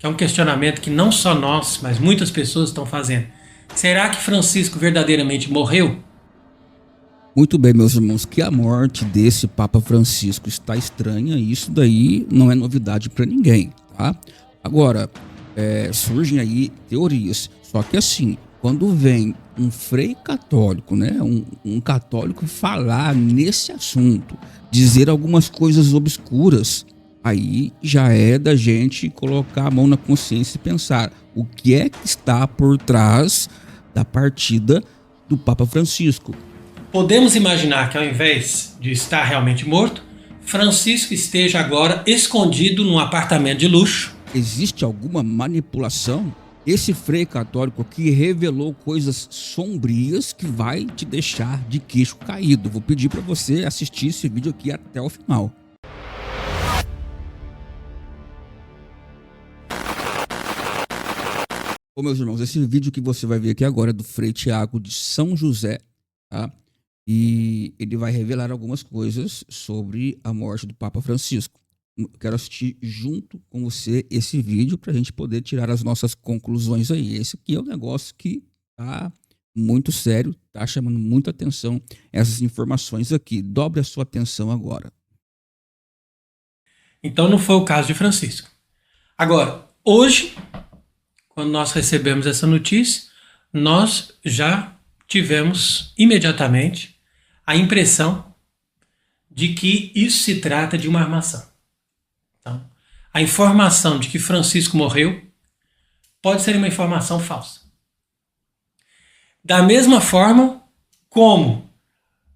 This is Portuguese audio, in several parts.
que é um questionamento que não só nós, mas muitas pessoas estão fazendo. Será que Francisco verdadeiramente morreu? Muito bem, meus irmãos, que a morte desse Papa Francisco está estranha, isso daí não é novidade para ninguém, tá? Agora, surgem aí teorias, só que assim, quando vem um frei católico, né, um católico falar nesse assunto, dizer algumas coisas obscuras, aí já é da gente colocar a mão na consciência e pensar o que é que está por trás da partida do Papa Francisco. Podemos imaginar que ao invés de estar realmente morto, Francisco esteja agora escondido num apartamento de luxo. Existe alguma manipulação? Esse frei católico aqui revelou coisas sombrias que vai te deixar de queixo caído. Vou pedir para você assistir esse vídeo aqui até o final. Bom, meus irmãos, esse vídeo que você vai ver aqui agora é do Frei Tiago de São José, tá? E ele vai revelar algumas coisas sobre a morte do Papa Francisco. Quero assistir junto com você esse vídeo para a gente poder tirar as nossas conclusões aí. Esse aqui é um negócio que tá muito sério, tá chamando muita atenção essas informações aqui. Dobre a sua atenção agora. Então não foi o caso de Francisco. Agora, hoje, quando nós recebemos essa notícia, nós já tivemos imediatamente a impressão de que isso se trata de uma armação. Então, a informação de que Francisco morreu pode ser uma informação falsa. Da mesma forma como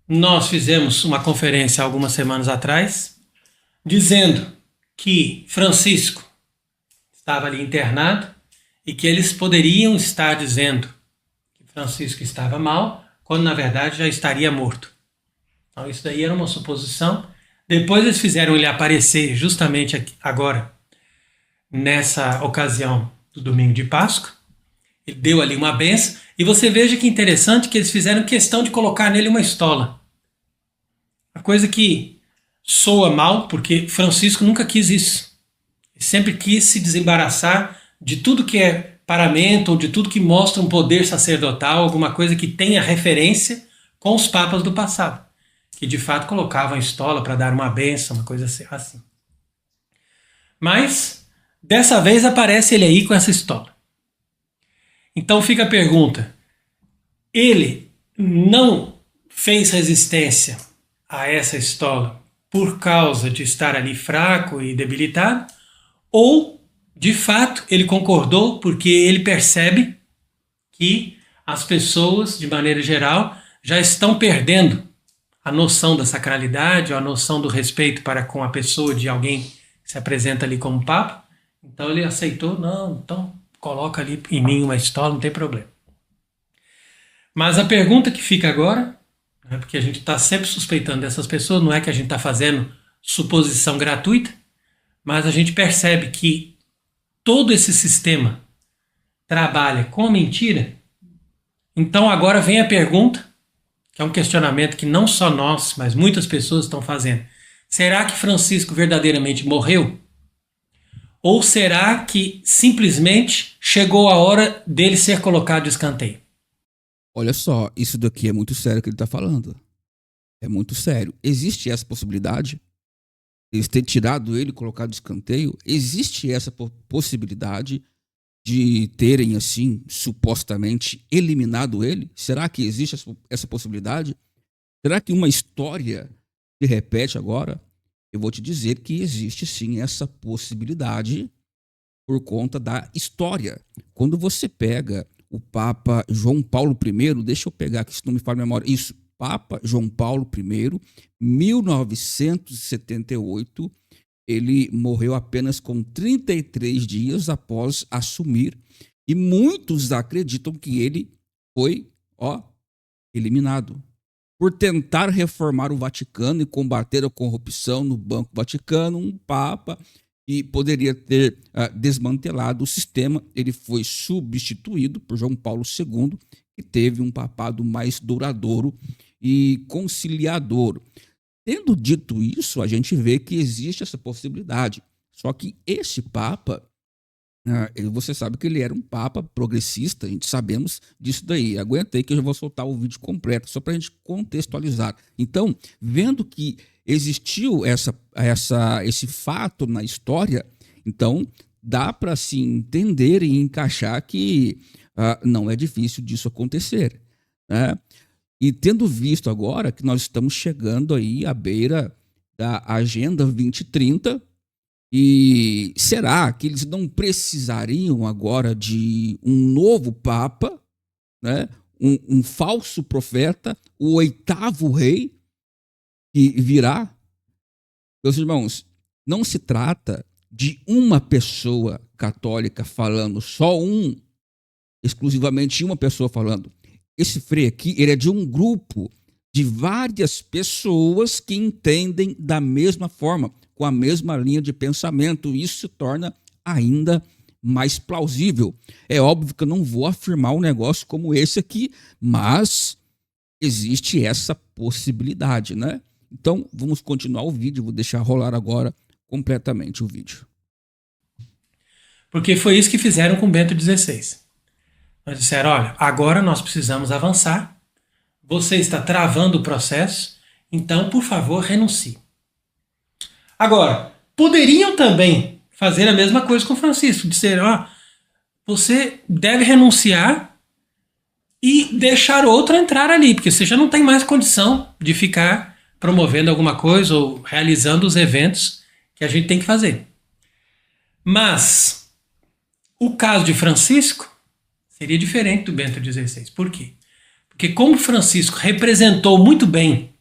nós fizemos uma conferência algumas semanas atrás, dizendo que Francisco estava ali internado e que eles poderiam estar dizendo que Francisco estava mal, quando na verdade já estaria morto. Então isso daí era uma suposição. Depois eles fizeram ele aparecer justamente aqui, agora, nessa ocasião do domingo de Páscoa. Ele deu ali uma benção. E você veja que interessante que eles fizeram questão de colocar nele uma estola. A coisa que soa mal, porque Francisco nunca quis isso. Ele sempre quis se desembaraçar de tudo que é paramento, ou de tudo que mostra um poder sacerdotal, alguma coisa que tenha referência com os papas do passado, que de fato colocavam a estola para dar uma bênção, uma coisa assim. Mas, dessa vez aparece ele aí com essa estola. Então fica a pergunta, ele não fez resistência a essa estola por causa de estar ali fraco e debilitado, ou, de fato, ele concordou porque ele percebe que as pessoas, de maneira geral, já estão perdendo a noção da sacralidade, ou a noção do respeito para com a pessoa de alguém que se apresenta ali como Papa. Então ele aceitou, não, então coloca ali em mim uma estola, não tem problema. Mas a pergunta que fica agora, né, porque a gente está sempre suspeitando dessas pessoas, não é que a gente está fazendo suposição gratuita, mas a gente percebe que todo esse sistema trabalha com a mentira. Então agora vem a pergunta, que é um questionamento que não só nós, mas muitas pessoas estão fazendo. Será que Francisco verdadeiramente morreu? Ou será que simplesmente chegou a hora dele ser colocado de escanteio? Olha só, isso daqui é muito sério que ele está falando. É muito sério. Existe essa possibilidade? Eles terem tirado ele e colocado de escanteio? Existe essa possibilidade de terem, assim, supostamente eliminado ele? Será que existe essa possibilidade? Será que uma história se repete agora? Eu vou te dizer que existe sim essa possibilidade por conta da história. Quando você pega o Papa João Paulo I, deixa eu pegar aqui se não me falha a memória, isso, Papa João Paulo I, 1978, ele morreu apenas com 33 dias após assumir, e muitos acreditam que ele foi, eliminado por tentar reformar o Vaticano e combater a corrupção no Banco Vaticano. Um papa que poderia ter desmantelado o sistema, ele foi substituído por João Paulo II, que teve um papado mais duradouro e conciliador. Tendo dito isso, a gente vê que existe essa possibilidade. Só que esse Papa, Você sabe que ele era um papa progressista, a gente sabemos disso daí. Aguentei que eu já vou soltar o vídeo completo, só para a gente contextualizar. Então, vendo que existiu esse fato na história, então dá para se entender e encaixar que não é difícil disso acontecer, né? E tendo visto agora que nós estamos chegando aí à beira da Agenda 2030, e será que eles não precisariam agora de um novo Papa, né? Um falso profeta, o oitavo rei que virá? Meus irmãos, não se trata de uma pessoa católica falando, exclusivamente uma pessoa falando. Esse Frei aqui, ele é de um grupo de várias pessoas que entendem da mesma forma, com a mesma linha de pensamento. Isso se torna ainda mais plausível. É óbvio que eu não vou afirmar um negócio como esse aqui, mas existe essa possibilidade, né? Então, vamos continuar o vídeo, vou deixar rolar agora completamente o vídeo. Porque foi isso que fizeram com Bento XVI. Nós disseram, olha, agora nós precisamos avançar, você está travando o processo, então, por favor, renuncie. Agora, poderiam também fazer a mesma coisa com Francisco, dizer, você deve renunciar e deixar outro entrar ali, porque você já não tem mais condição de ficar promovendo alguma coisa ou realizando os eventos que a gente tem que fazer. Mas o caso de Francisco seria diferente do Bento XVI. Por quê? Porque como Francisco representou muito bem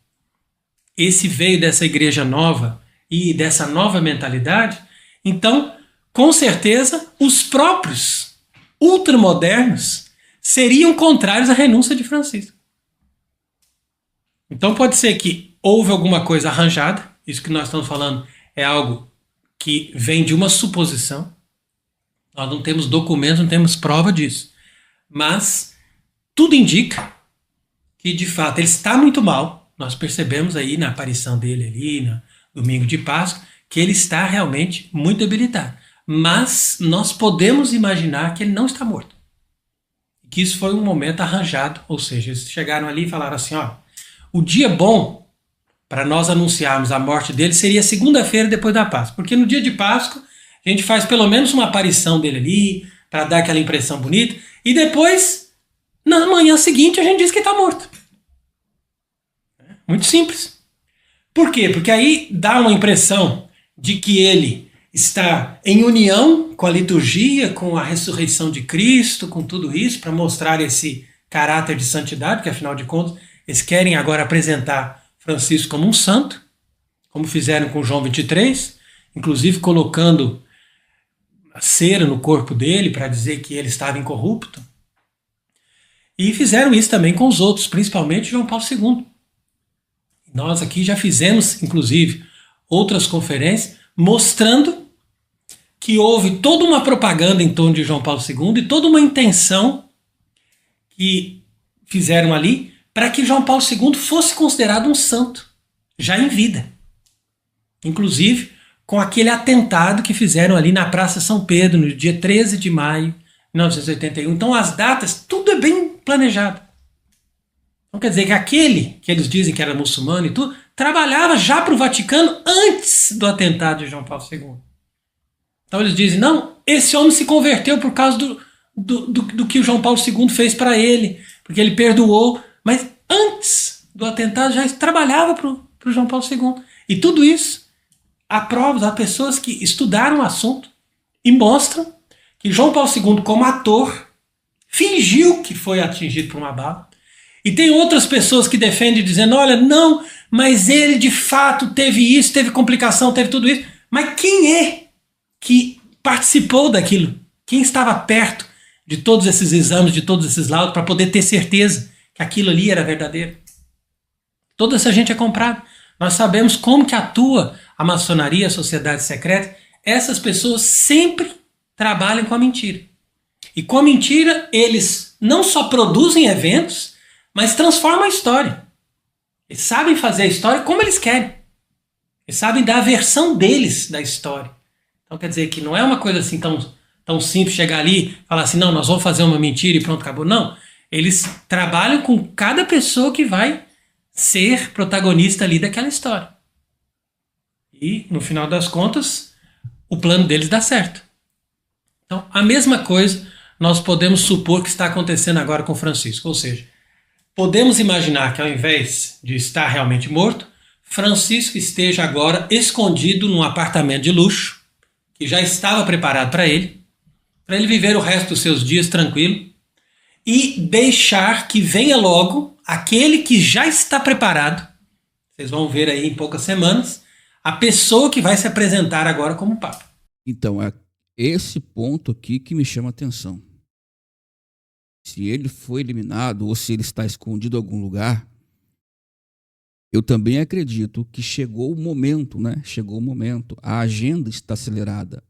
esse veio dessa igreja nova e dessa nova mentalidade, então, com certeza, os próprios ultramodernos seriam contrários à renúncia de Francisco. Então pode ser que houve alguma coisa arranjada, isso que nós estamos falando é algo que vem de uma suposição, nós não temos documentos, não temos prova disso, mas tudo indica que de fato ele está muito mal. Nós percebemos aí na aparição dele ali, no domingo de Páscoa, que ele está realmente muito debilitado. Mas nós podemos imaginar que ele não está morto. Que isso foi um momento arranjado, ou seja, eles chegaram ali e falaram assim, o dia bom para nós anunciarmos a morte dele seria segunda-feira depois da Páscoa, porque no dia de Páscoa a gente faz pelo menos uma aparição dele ali, para dar aquela impressão bonita, e depois, na manhã seguinte, a gente diz que está morto. Muito simples. Por quê? Porque aí dá uma impressão de que ele está em união com a liturgia, com a ressurreição de Cristo, com tudo isso, para mostrar esse caráter de santidade, que afinal de contas eles querem agora apresentar Francisco como um santo, como fizeram com João 23, inclusive colocando a cera no corpo dele para dizer que ele estava incorrupto. E fizeram isso também com os outros, principalmente João Paulo II. Nós aqui já fizemos, inclusive, outras conferências mostrando que houve toda uma propaganda em torno de João Paulo II e toda uma intenção que fizeram ali para que João Paulo II fosse considerado um santo, já em vida. Inclusive, com aquele atentado que fizeram ali na Praça São Pedro, no dia 13 de maio de 1981. Então, as datas, tudo é bem planejado. Então, quer dizer que aquele que eles dizem que era muçulmano e tudo, trabalhava já para o Vaticano antes do atentado de João Paulo II. Então, eles dizem, não, esse homem se converteu por causa do que o João Paulo II fez para ele, porque ele perdoou, mas antes do atentado já trabalhava para o João Paulo II. E tudo isso há provas, há pessoas que estudaram o assunto e mostram que João Paulo II, como ator, fingiu que foi atingido por uma bala. E tem outras pessoas que defendem dizendo, olha, não, mas ele de fato teve isso, teve complicação, teve tudo isso. Mas quem é que participou daquilo? Quem estava perto de todos esses exames, de todos esses laudos, para poder ter certeza que aquilo ali era verdadeiro? Toda essa gente é comprada. Nós sabemos como que atua a maçonaria, a sociedade secreta. Essas pessoas sempre trabalham com a mentira. E com a mentira, eles não só produzem eventos, mas transformam a história. Eles sabem fazer a história como eles querem. Eles sabem dar a versão deles da história. Então quer dizer que não é uma coisa assim tão tão simples chegar ali e falar assim, não, nós vamos fazer uma mentira e pronto, acabou. Não. Eles trabalham com cada pessoa que vai ser protagonista ali daquela história. E, no final das contas, o plano deles dá certo. Então, a mesma coisa nós podemos supor que está acontecendo agora com Francisco. Ou seja, podemos imaginar que ao invés de estar realmente morto, Francisco esteja agora escondido num apartamento de luxo, que já estava preparado para ele viver o resto dos seus dias tranquilo e deixar que venha logo aquele que já está preparado. Vocês vão ver aí em poucas semanas a pessoa que vai se apresentar agora como Papa. Então, é esse ponto aqui que me chama a atenção. Se ele foi eliminado ou se ele está escondido em algum lugar, eu também acredito que chegou o momento, né? Chegou o momento. A agenda está acelerada.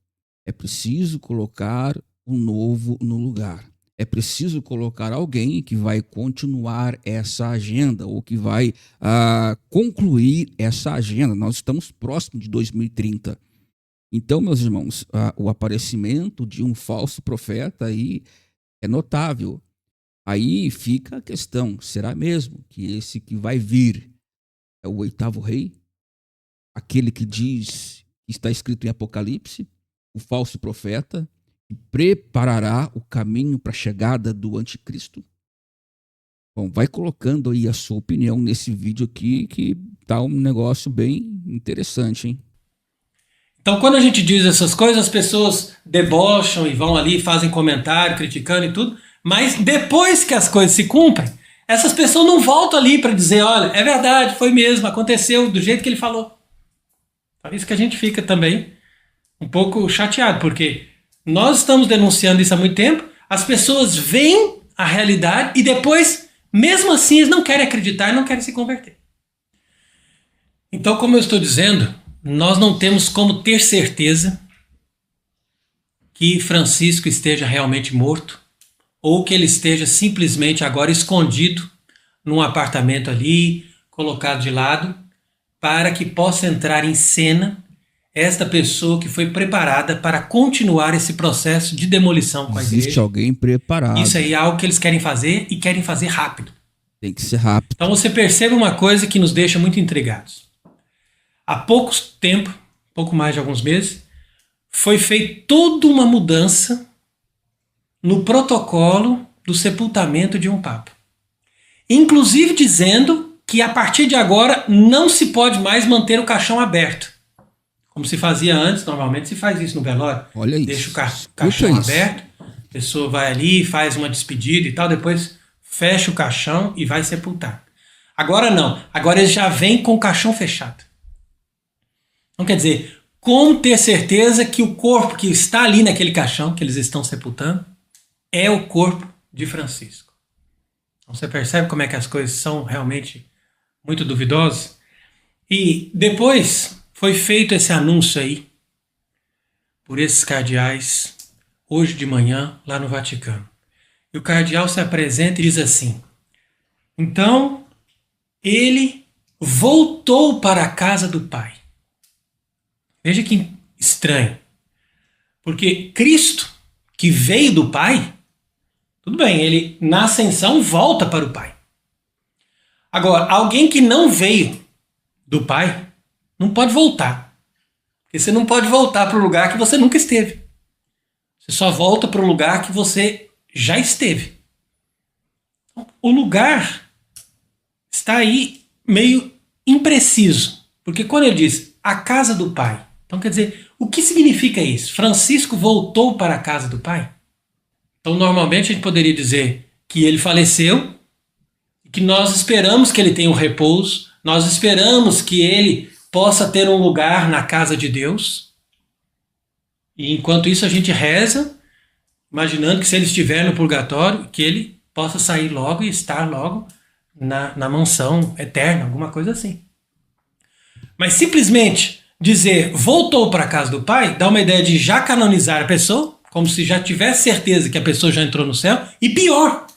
É preciso colocar um novo no lugar. É preciso colocar alguém que vai continuar essa agenda ou que vai concluir essa agenda. Nós estamos próximos de 2030. Então, meus irmãos, o aparecimento de um falso profeta aí é notável. Aí fica a questão, será mesmo que esse que vai vir é o 8º rei? Aquele que diz, que está escrito em Apocalipse, o falso profeta, que preparará o caminho para a chegada do anticristo? Bom, vai colocando aí a sua opinião nesse vídeo aqui, que tá um negócio bem interessante, hein? Então, quando a gente diz essas coisas, as pessoas debocham e vão ali, fazem comentário, criticando e tudo, mas depois que as coisas se cumprem, essas pessoas não voltam ali para dizer, olha, é verdade, foi mesmo, aconteceu do jeito que ele falou. Por isso que a gente fica também um pouco chateado, porque nós estamos denunciando isso há muito tempo, as pessoas veem a realidade e depois, mesmo assim, eles não querem acreditar e não querem se converter. Então, como eu estou dizendo, nós não temos como ter certeza que Francisco esteja realmente morto ou que ele esteja simplesmente agora escondido num apartamento ali, colocado de lado, para que possa entrar em cena esta pessoa que foi preparada para continuar esse processo de demolição com a igreja. Existe alguém preparado. Isso aí é algo que eles querem fazer e querem fazer rápido. Tem que ser rápido. Então você percebe uma coisa que nos deixa muito intrigados. Há pouco mais de alguns meses, foi feita toda uma mudança no protocolo do sepultamento de um papa. Inclusive dizendo que a partir de agora não se pode mais manter o caixão aberto. Como se fazia antes, normalmente se faz isso no velório. Olha isso. Deixa o caixão aberto, a pessoa vai ali, faz uma despedida e tal, depois fecha o caixão e vai sepultar. Agora não, agora eles já vêm com o caixão fechado. Então quer dizer, como ter certeza que o corpo que está ali naquele caixão que eles estão sepultando é o corpo de Francisco? Então você percebe como é que as coisas são realmente muito duvidosas? E depois foi feito esse anúncio aí por esses cardeais hoje de manhã lá no Vaticano. E o cardeal se apresenta e diz assim: então ele voltou para a casa do Pai. Veja que estranho. Porque Cristo, que veio do Pai, tudo bem, ele na ascensão volta para o Pai. Agora, alguém que não veio do Pai não pode voltar. Porque você não pode voltar para o lugar que você nunca esteve. Você só volta para o lugar que você já esteve. Então, o lugar está aí meio impreciso. Porque quando ele diz a casa do Pai, então quer dizer, o que significa isso? Francisco voltou para a casa do Pai? Então normalmente a gente poderia dizer que ele faleceu, que nós esperamos que ele tenha um repouso, nós esperamos que ele possa ter um lugar na casa de Deus, e enquanto isso a gente reza, imaginando que se ele estiver no purgatório, que ele possa sair logo e estar logo na mansão eterna, alguma coisa assim. Mas simplesmente dizer voltou para a casa do Pai dá uma ideia de já canonizar a pessoa, como se já tivesse certeza que a pessoa já entrou no céu, e pior,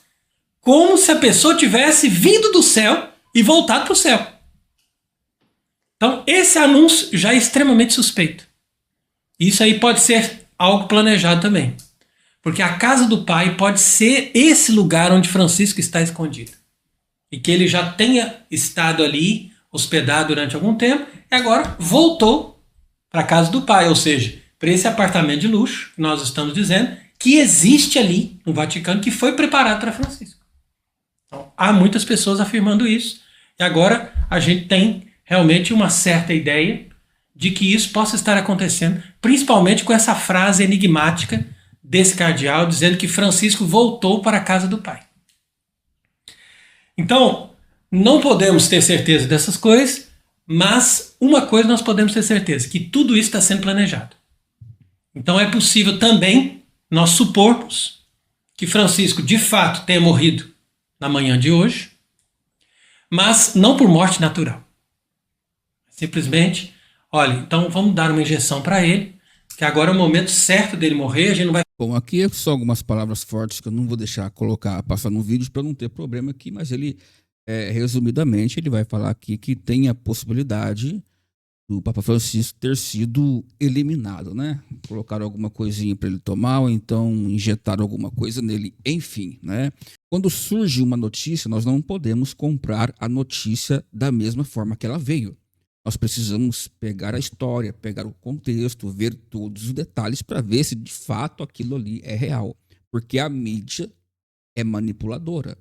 como se a pessoa tivesse vindo do céu e voltado para o céu. Então esse anúncio já é extremamente suspeito. Isso aí pode ser algo planejado também. Porque a casa do Pai pode ser esse lugar onde Francisco está escondido. E que ele já tenha estado ali, hospedado durante algum tempo, e agora voltou para a casa do Pai, ou seja, para esse apartamento de luxo que nós estamos dizendo, que existe ali no Vaticano, que foi preparado para Francisco. Então, há muitas pessoas afirmando isso, e agora a gente tem realmente uma certa ideia de que isso possa estar acontecendo, principalmente com essa frase enigmática desse cardeal, dizendo que Francisco voltou para a casa do Pai. Então, não podemos ter certeza dessas coisas, mas uma coisa nós podemos ter certeza, que tudo isso está sendo planejado. Então é possível também nós supormos que Francisco de fato tenha morrido na manhã de hoje, mas não por morte natural. Simplesmente, olha, então vamos dar uma injeção para ele, que agora é o momento certo dele morrer, a gente não vai... Bom, aqui são algumas palavras fortes que eu não vou deixar passar no vídeo para não ter problema aqui, mas ele, resumidamente, ele vai falar aqui que tem a possibilidade do Papa Francisco ter sido eliminado, né? Colocaram alguma coisinha para ele tomar, ou então injetaram alguma coisa nele, enfim, né? Quando surge uma notícia, nós não podemos comprar a notícia da mesma forma que ela veio. Nós precisamos pegar a história, pegar o contexto, ver todos os detalhes para ver se de fato aquilo ali é real. Porque a mídia é manipuladora.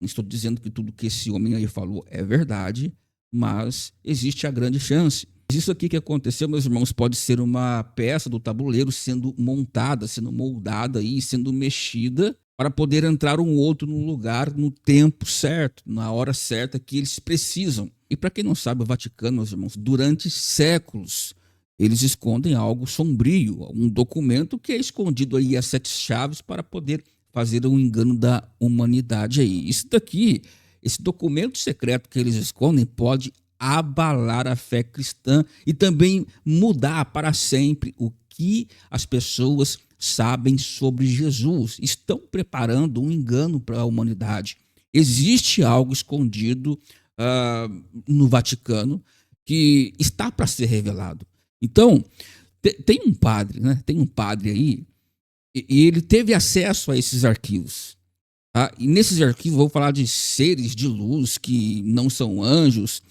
Não estou dizendo que tudo que esse homem aí falou é verdade, mas existe a grande chance. Isso aqui que aconteceu, meus irmãos, pode ser uma peça do tabuleiro sendo montada, sendo moldada e sendo mexida para poder entrar um outro no lugar, no tempo certo, na hora certa que eles precisam. E para quem não sabe, o Vaticano, meus irmãos, durante séculos, eles escondem algo sombrio, um documento que é escondido aí a 7 chaves para poder fazer um engano da humanidade aí. Isso daqui, esse documento secreto que eles escondem pode abalar a fé cristã e também mudar para sempre o que as pessoas sabem sobre Jesus. Estão preparando um engano para a humanidade. Existe algo escondido no Vaticano que está para ser revelado. Então, tem um padre, né? Tem um padre aí, e ele teve acesso a esses arquivos. Tá? E nesses arquivos vou falar de seres de luz que não são anjos,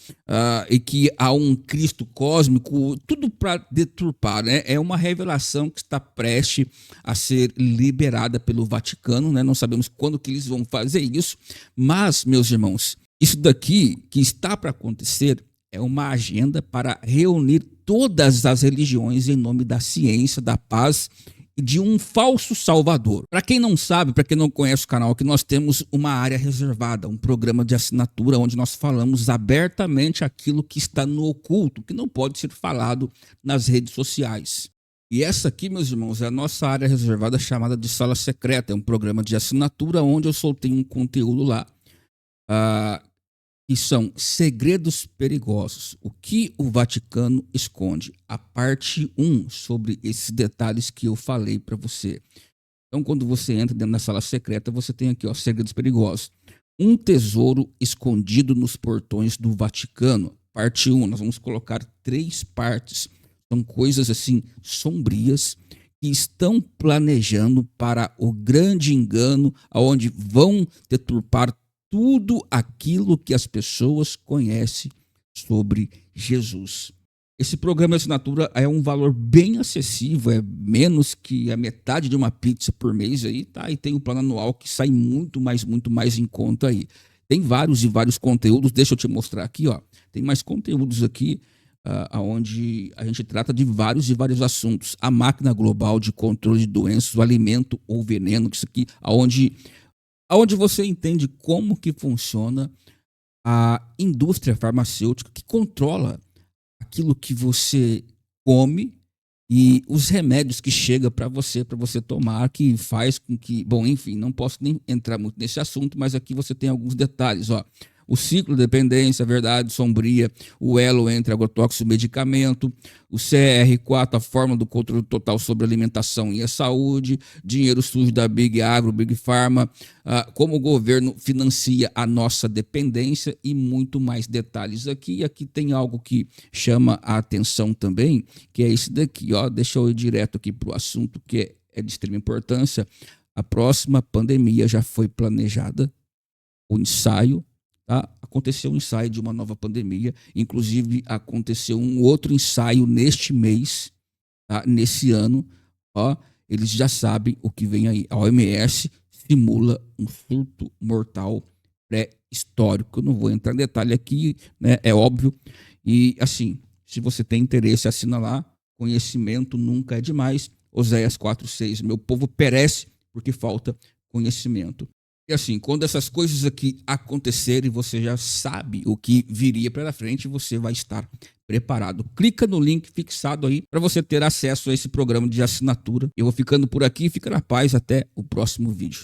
e que há um Cristo cósmico, tudo para deturpar, né? É uma revelação que está prestes a ser liberada pelo Vaticano, né? Não sabemos quando que eles vão fazer isso, mas, meus irmãos, isso daqui que está para acontecer é uma agenda para reunir todas as religiões em nome da ciência, da paz e de um falso salvador. Para quem não sabe, para quem não conhece o canal, que nós temos uma área reservada, um programa de assinatura onde nós falamos abertamente aquilo que está no oculto, que não pode ser falado nas redes sociais. E essa aqui, meus irmãos, é a nossa área reservada chamada de Sala Secreta. É um programa de assinatura onde eu soltei um conteúdo lá, que são segredos perigosos. O que o Vaticano esconde? A parte 1 sobre esses detalhes que eu falei para você. Então, quando você entra dentro da sala secreta, você tem aqui, ó, segredos perigosos. Um tesouro escondido nos portões do Vaticano. Parte 1, nós vamos colocar 3 partes. São coisas assim sombrias que estão planejando para o grande engano, aonde vão deturpar tudo aquilo que as pessoas conhecem sobre Jesus. Esse programa de assinatura é um valor bem acessível, é menos que a metade de uma pizza por mês aí, tá? E tem o plano anual que sai muito mais em conta aí. Tem vários e vários conteúdos, deixa eu te mostrar aqui, ó. Tem mais conteúdos aqui, onde a gente trata de vários e vários assuntos. A máquina global de controle de doenças, o alimento ou veneno, isso aqui, onde você entende como que funciona a indústria farmacêutica que controla aquilo que você come e os remédios que chegam para você tomar, que faz com que... Bom, enfim, não posso nem entrar muito nesse assunto, mas aqui você tem alguns detalhes, ó. O ciclo de dependência, a verdade sombria, o elo entre agrotóxico e medicamento, o CR4, a forma do controle total sobre a alimentação e a saúde, dinheiro sujo da Big Agro, Big Pharma, como o governo financia a nossa dependência e muito mais detalhes aqui. E aqui tem algo que chama a atenção também, que é esse daqui, ó. Deixa eu ir direto aqui para o assunto, que é é de extrema importância. A próxima pandemia já foi planejada, o ensaio, tá? Aconteceu um ensaio de uma nova pandemia, inclusive aconteceu um outro ensaio neste mês, tá? Nesse ano, ó, eles já sabem o que vem aí. A OMS simula um surto mortal pré-histórico. Eu não vou entrar em detalhe aqui, né? É óbvio. E assim, se você tem interesse, assina lá. Conhecimento nunca é demais. Oséias 4:6. Meu povo perece porque falta conhecimento. E assim, quando essas coisas aqui acontecerem, você já sabe o que viria pela frente, você vai estar preparado. Clica no link fixado aí para você ter acesso a esse programa de assinatura. Eu vou ficando por aqui, fica na paz, até o próximo vídeo.